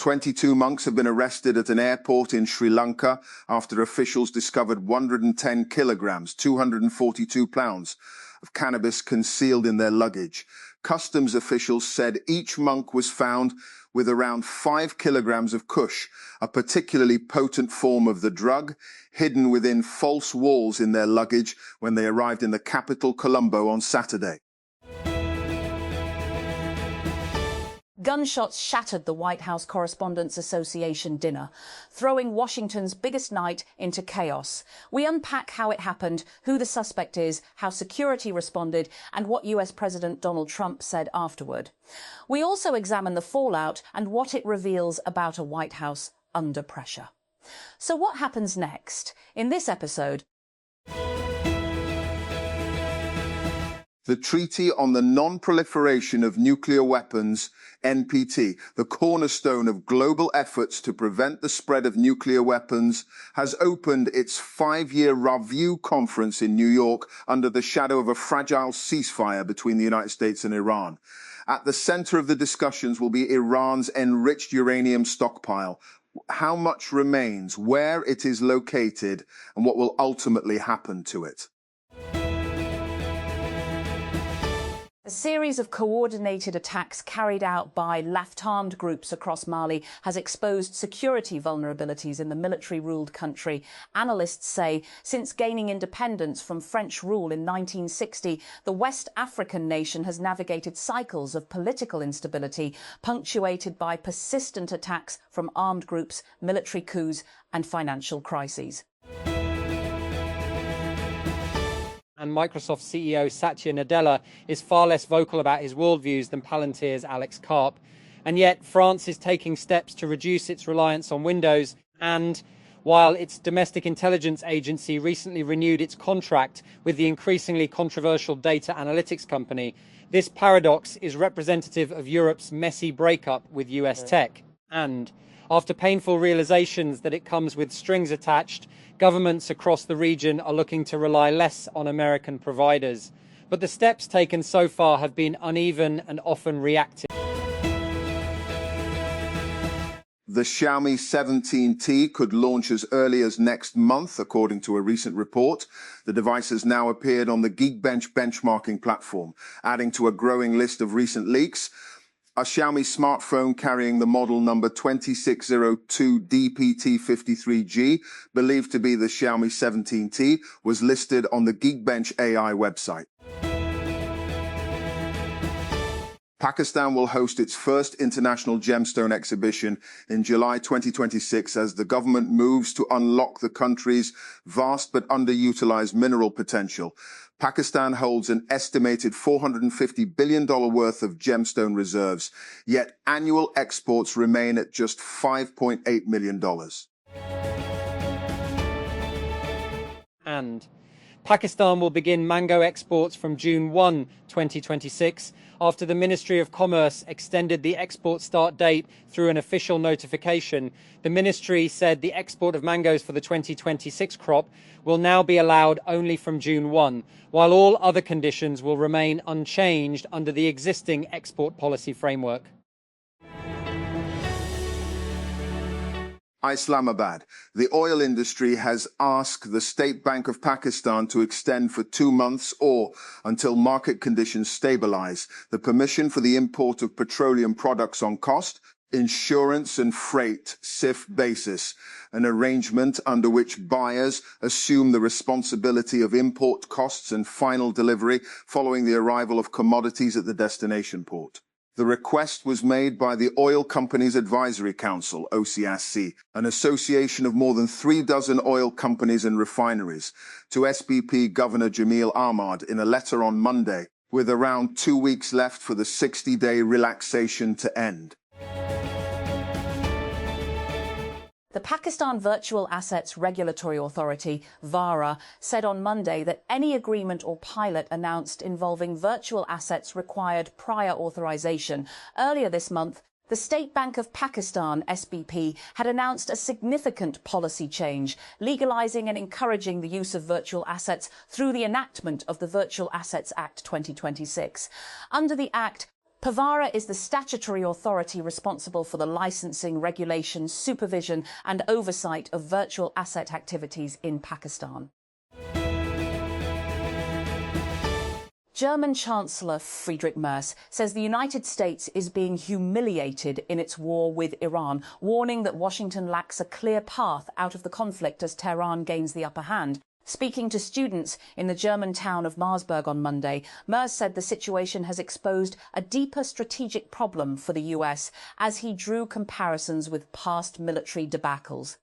22 monks have been arrested at an airport in Sri Lanka after officials discovered 110 kilograms, 242 pounds, of cannabis concealed in their luggage. Customs officials said each monk was found with around 5 kilograms of kush, a particularly potent form of the drug, hidden within false walls in their luggage when they arrived in the capital, Colombo, on Saturday. Gunshots shattered the White House Correspondents' Association dinner, throwing Washington's biggest night into chaos. We unpack how it happened, who the suspect is, how security responded, and what US President Donald Trump said afterward. We also examine the fallout and what it reveals about a White House under pressure. So what happens next? In this episode, the Treaty on the Non-Proliferation of Nuclear Weapons, NPT, the cornerstone of global efforts to prevent the spread of nuclear weapons, has opened its 5-year review conference in New York under the shadow of a fragile ceasefire between the United States and Iran. At the center of the discussions will be Iran's enriched uranium stockpile. How much remains, where it is located, and what will ultimately happen to it. a series of coordinated attacks carried out by left-armed groups across Mali has exposed security vulnerabilities in the military-ruled country. Analysts say since gaining independence from French rule in 1960, the West African nation has navigated cycles of political instability, punctuated by persistent attacks from armed groups, military coups and financial crises. And Microsoft CEO Satya Nadella is far less vocal about his worldviews than Palantir's Alex Karp. And yet France is taking steps to reduce its reliance on Windows, and while its domestic intelligence agency recently renewed its contract with the increasingly controversial data analytics company, this paradox is representative of Europe's messy breakup with US tech. And after painful realizations that it comes with strings attached, governments across the region are looking to rely less on American providers. But the steps taken so far have been uneven and often reactive. The Xiaomi 17T could launch as early as next month, according to a recent report. The device has now appeared on the Geekbench benchmarking platform, adding to a growing list of recent leaks. A Xiaomi smartphone carrying the model number 2602DPT53G, believed to be the Xiaomi 17T, was listed on the Geekbench AI website. Pakistan will host its first international gemstone exhibition in July 2026 as the government moves to unlock the country's vast but underutilized mineral potential. Pakistan holds an estimated $450 billion worth of gemstone reserves, yet annual exports remain at just $5.8 million. And Pakistan will begin mango exports from June 1, 2026, after the Ministry of Commerce extended the export start date through an official notification. The ministry said the export of mangoes for the 2026 crop will now be allowed only from June 1, while all other conditions will remain unchanged under the existing export policy framework. Islamabad. The oil industry has asked the State Bank of Pakistan to extend for 2 months or until market conditions stabilize the permission for the import of petroleum products on cost, insurance and freight (CIF) basis, an arrangement under which buyers assume the responsibility of import costs and final delivery following the arrival of commodities at the destination port. The request was made by the Oil Companies Advisory Council, OCAC, an association of more than 36 oil companies and refineries, to SBP Governor Jamil Ahmad in a letter on Monday, with around 2 weeks left for the 60-day relaxation to end. The Pakistan Virtual Assets Regulatory Authority, VARA, said on Monday that any agreement or pilot announced involving virtual assets required prior authorization. Earlier this month, the State Bank of Pakistan, SBP, had announced a significant policy change, legalizing and encouraging the use of virtual assets through the enactment of the Virtual Assets Act 2026. Under the Act, Pevara is the statutory authority responsible for the licensing, regulation, supervision and oversight of virtual asset activities in Pakistan. German Chancellor Friedrich Merz says the United States is being humiliated in its war with Iran, warning that Washington lacks a clear path out of the conflict as Tehran gains the upper hand. Speaking to students in the German town of Marsburg on Monday, Merz said the situation has exposed a deeper strategic problem for the US as he drew comparisons with past military debacles.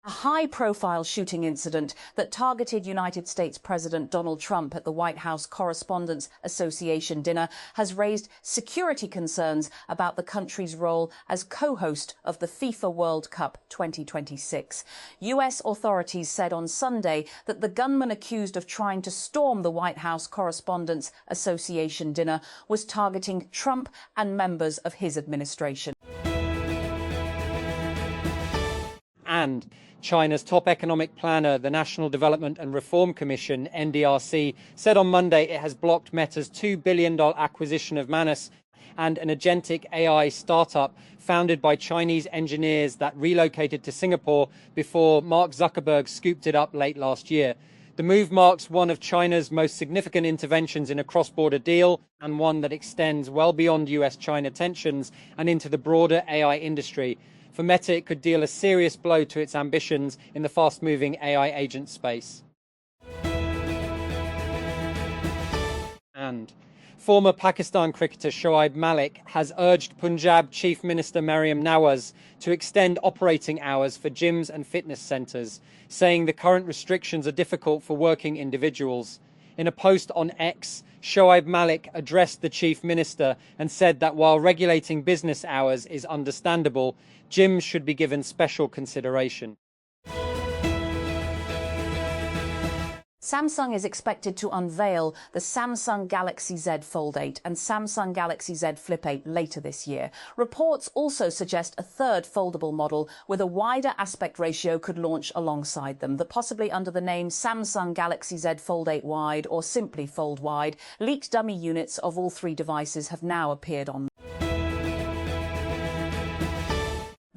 A high-profile shooting incident that targeted United States President Donald Trump at the White House Correspondents' Association dinner has raised security concerns about the country's role as co-host of the FIFA World Cup 2026. US authorities said on Sunday that the gunman accused of trying to storm the White House Correspondents' Association dinner was targeting Trump and members of his administration. And China's top economic planner, the National Development and Reform Commission, NDRC, said on Monday it has blocked Meta's $2 billion acquisition of Manus and an agentic AI startup founded by Chinese engineers that relocated to Singapore before Mark Zuckerberg scooped it up late last year. The move marks one of China's most significant interventions in a cross-border deal and one that extends well beyond US-China tensions and into the broader AI industry. For Meta, it could deal a serious blow to its ambitions in the fast-moving AI agent space. And former Pakistan cricketer Shoaib Malik has urged Punjab Chief Minister Maryam Nawaz to extend operating hours for gyms and fitness centres, saying the current restrictions are difficult for working individuals. In a post on X, Shoaib Malik addressed the Chief Minister and said that while regulating business hours is understandable, gyms should be given special consideration. Samsung is expected to unveil the Samsung Galaxy Z Fold 8 and Samsung Galaxy Z Flip 8 later this year. Reports also suggest a third foldable model with a wider aspect ratio could launch alongside them, that possibly under the name Samsung Galaxy Z Fold 8 Wide or simply Fold Wide. Leaked dummy units of all three devices have now appeared on.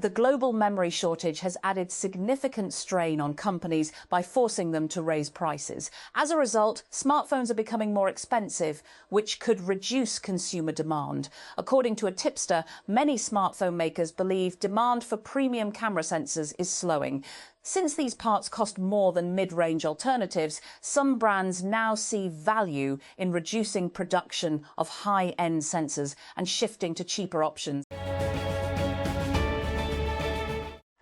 The global memory shortage has added significant strain on companies by forcing them to raise prices. As a result, smartphones are becoming more expensive, which could reduce consumer demand. According to a tipster, many smartphone makers believe demand for premium camera sensors is slowing. Since these parts cost more than mid-range alternatives, some brands now see value in reducing production of high-end sensors and shifting to cheaper options.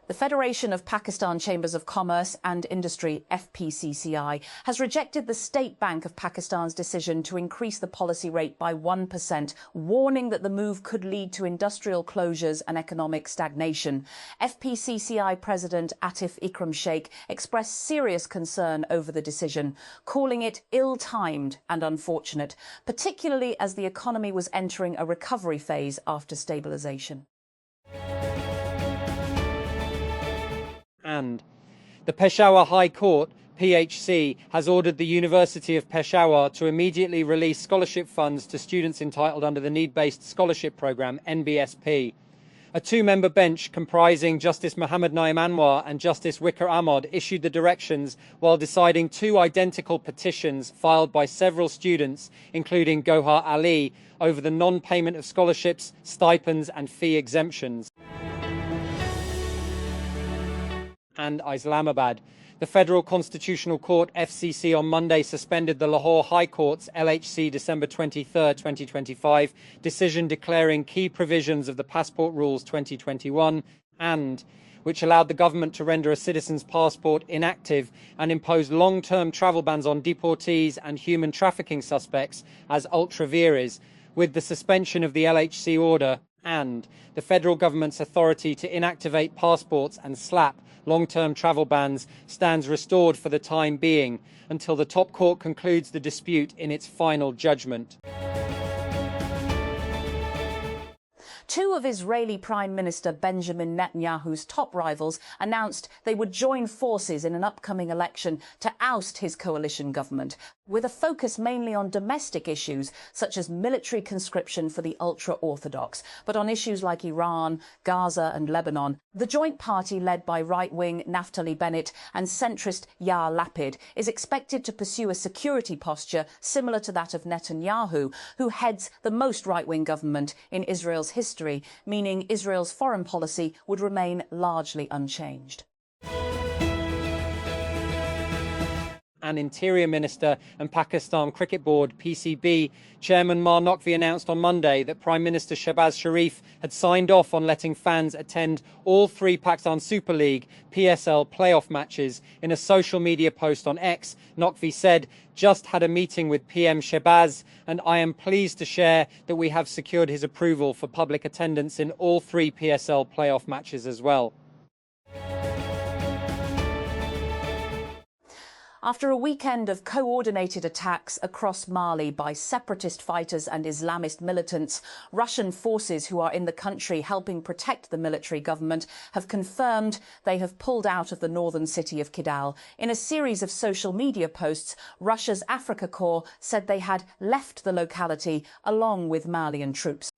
The Federation of Pakistan Chambers of Commerce and Industry, FPCCI, has rejected the State Bank of Pakistan's decision to increase the policy rate by 1%, warning that the move could lead to industrial closures and economic stagnation. FPCCI President Atif Ikram Sheikh expressed serious concern over the decision, calling it ill-timed and unfortunate, particularly as the economy was entering a recovery phase after stabilisation. And the Peshawar High Court, PHC, has ordered the University of Peshawar to immediately release scholarship funds to students entitled under the Need-Based Scholarship Programme, NBSP. A two-member bench comprising Justice Muhammad Naim Anwar and Justice Wikar Ahmad issued the directions while deciding two identical petitions filed by several students, including Gohar Ali, over the non-payment of scholarships, stipends and fee exemptions. And Islamabad. The Federal Constitutional Court, FCC, on Monday suspended the Lahore High Court's LHC December 23, 2025 decision declaring key provisions of the Passport Rules 2021 and which allowed the government to render a citizen's passport inactive and impose long-term travel bans on deportees and human trafficking suspects as ultra vires, with the suspension of the LHC order and the federal government's authority to inactivate passports and slap long-term travel bans stands restored for the time being until the top court concludes the dispute in its final judgment. Two of Israeli Prime Minister Benjamin Netanyahu's top rivals announced they would join forces in an upcoming election to oust his coalition government, with a focus mainly on domestic issues such as military conscription for the ultra-Orthodox, but on issues like Iran, Gaza and Lebanon. The joint party, led by right-wing Naftali Bennett and centrist Yair Lapid, is expected to pursue a security posture similar to that of Netanyahu, who heads the most right-wing government in Israel's history, meaning Israel's foreign policy would remain largely unchanged. And Interior Minister and Pakistan Cricket Board (PCB) Chairman Mar Naqvi announced on Monday that Prime Minister Shehbaz Sharif had signed off on letting fans attend all three Pakistan Super League (PSL) playoff matches. In a social media post on X, Naqvi said, "Just had a meeting with PM Shehbaz and I am pleased to share that we have secured his approval for public attendance in all three PSL playoff matches as well." After a weekend of coordinated attacks across Mali by separatist fighters and Islamist militants, Russian forces who are in the country helping protect the military government have confirmed they have pulled out of the northern city of Kidal. In a series of social media posts, Russia's Africa Corps said they had left the locality along with Malian troops.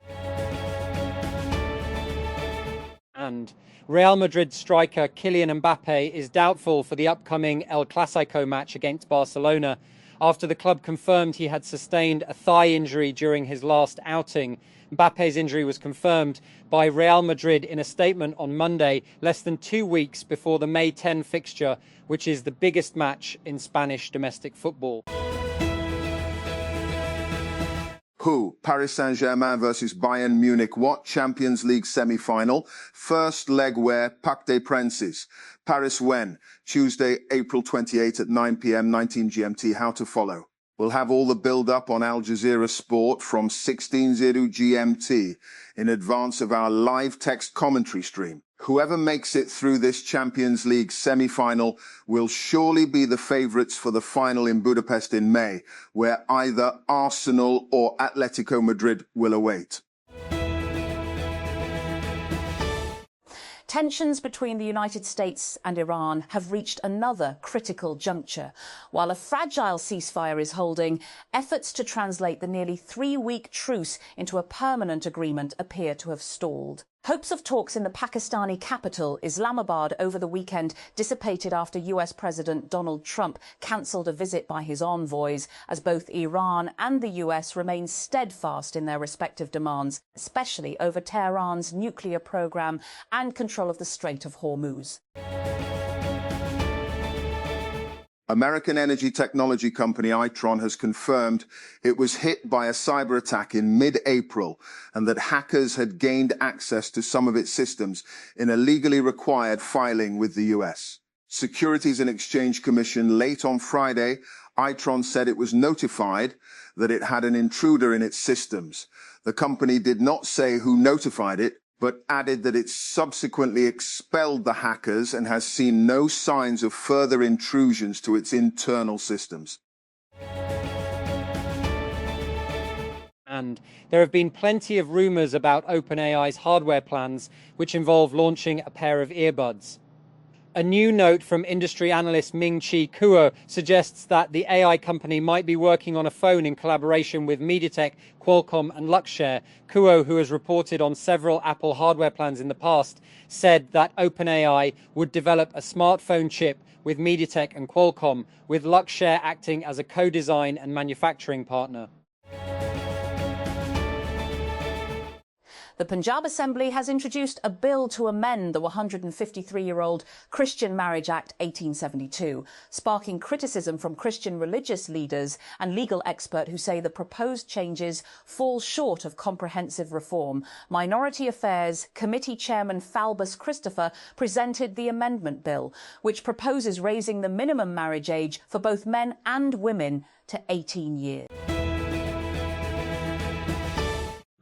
And Real Madrid striker Kylian Mbappe is doubtful for the upcoming El Clasico match against Barcelona after the club confirmed he had sustained a thigh injury during his last outing. Mbappe's injury was confirmed by Real Madrid in a statement on Monday, less than 2 weeks before the May 10 fixture, which is the biggest match in Spanish domestic football. Who? Paris Saint-Germain versus Bayern Munich. What? Champions League semi-final. First leg where? Parc des Princes. Paris when? Tuesday, April 28 at 9 p.m. 19 GMT. How to follow? We'll have all the build-up on Al Jazeera Sport from 16:00 GMT in advance of our live text commentary stream. Whoever makes it through this Champions League semi-final will surely be the favourites for the final in Budapest in May, where either Arsenal or Atletico Madrid will await. Tensions between the United States and Iran have reached another critical juncture. While a fragile ceasefire is holding, efforts to translate the nearly 3-week truce into a permanent agreement appear to have stalled. Hopes of talks in the Pakistani capital, Islamabad, over the weekend dissipated after US President Donald Trump cancelled a visit by his envoys, as both Iran and the US remain steadfast in their respective demands, especially over Tehran's nuclear program and control of the Strait of Hormuz. American energy technology company Itron has confirmed it was hit by a cyber attack in mid-April and that hackers had gained access to some of its systems in a legally required filing with the US. Securities and Exchange Commission late on Friday, Itron said it was notified that it had an intruder in its systems. The company did not say who notified it, but added that it subsequently expelled the hackers and has seen no signs of further intrusions to its internal systems. And there have been plenty of rumours about OpenAI's hardware plans, which involve launching a pair of earbuds. A new note from industry analyst Ming-Chi Kuo suggests that the AI company might be working on a phone in collaboration with MediaTek, Qualcomm and Luxshare. Kuo, who has reported on several Apple hardware plans in the past, said that OpenAI would develop a smartphone chip with MediaTek and Qualcomm, with Luxshare acting as a co-design and manufacturing partner. The Punjab Assembly has introduced a bill to amend the 153-year-old Christian Marriage Act 1872, sparking criticism from Christian religious leaders and legal experts who say the proposed changes fall short of comprehensive reform. Minority Affairs Committee Chairman Falbus Christopher presented the amendment bill, which proposes raising the minimum marriage age for both men and women to 18 years.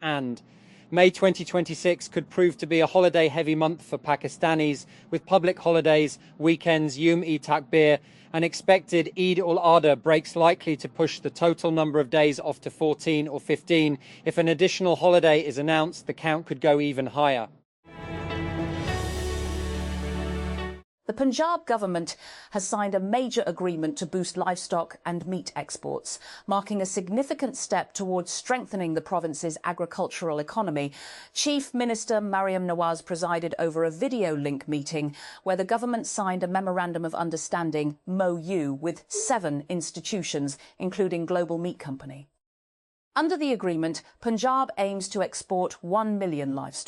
And May 2026 could prove to be a holiday-heavy month for Pakistanis, with public holidays, weekends, Yom-e-Takbir, and expected Eid-ul-Adha breaks likely to push the total number of days off to 14 or 15. If an additional holiday is announced, the count could go even higher. The Punjab government has signed a major agreement to boost livestock and meat exports, marking a significant step towards strengthening the province's agricultural economy. Chief Minister Mariam Nawaz presided over a video link meeting where the government signed a Memorandum of Understanding, MoU, with 7 institutions, including Global Meat Company. Under the agreement, Punjab aims to export 1 million livestock.